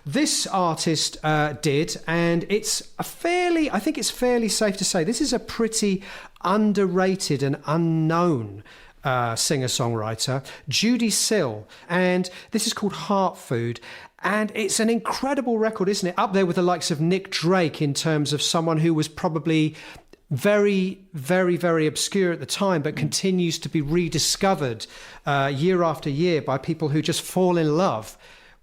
This artist did, and I think it's fairly safe to say this is a pretty underrated and unknown singer-songwriter, Judee Sill, and this is called Heart Food. And it's an incredible record, isn't it? Up there with the likes of Nick Drake in terms of someone who was probably very, very, very obscure at the time, but continues to be rediscovered year after year by people who just fall in love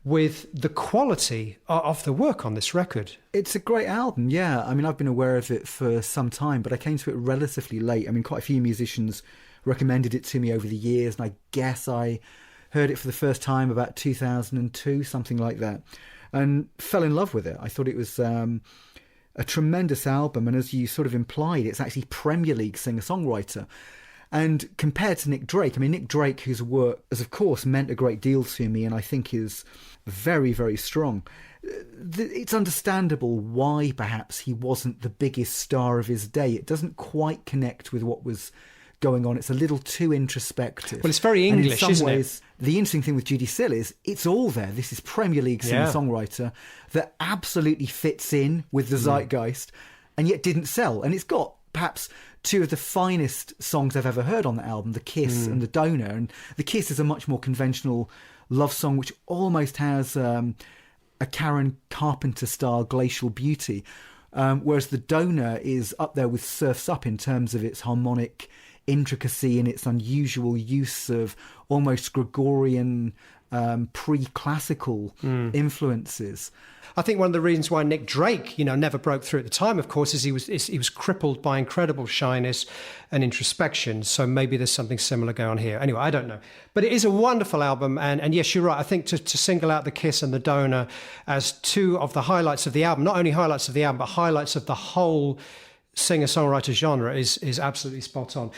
with the quality of the work on this record. It's a great album, yeah. I mean, I've been aware of it for some time, but I came to it relatively late. I mean, quite a few musicians recommended it to me over the years, and I guess I heard it for the first time about 2002, something like that, and fell in love with it. I thought it was a tremendous album, and as you sort of implied, it's actually Premier League singer-songwriter. And compared to Nick Drake, I mean, Nick Drake, whose work has, of course, meant a great deal to me, and I think is very, very strong. It's understandable why, perhaps, he wasn't the biggest star of his day. It doesn't quite connect with what was going on. It's a little too introspective. Well, it's very English, isn't it? The interesting thing with Judee Sill is it's all there. This is Premier League singer-songwriter that absolutely fits in with the zeitgeist and yet didn't sell. And it's got perhaps two of the finest songs I've ever heard on the album, The Kiss and The Donor. And The Kiss is a much more conventional love song, which almost has a Karen Carpenter-style glacial beauty, whereas The Donor is up there with Surf's Up in terms of its harmonic intricacy and its unusual use of almost Gregorian pre-classical influences. I think one of the reasons why Nick Drake, never broke through at the time, of course, is he was crippled by incredible shyness and introspection. So maybe there's something similar going on here. Anyway, I don't know. But it is a wonderful album. And yes, you're right. I think to single out The Kiss and The Donor as two of the highlights of the album, not only highlights of the album, but highlights of the whole singer-songwriter genre is absolutely spot on.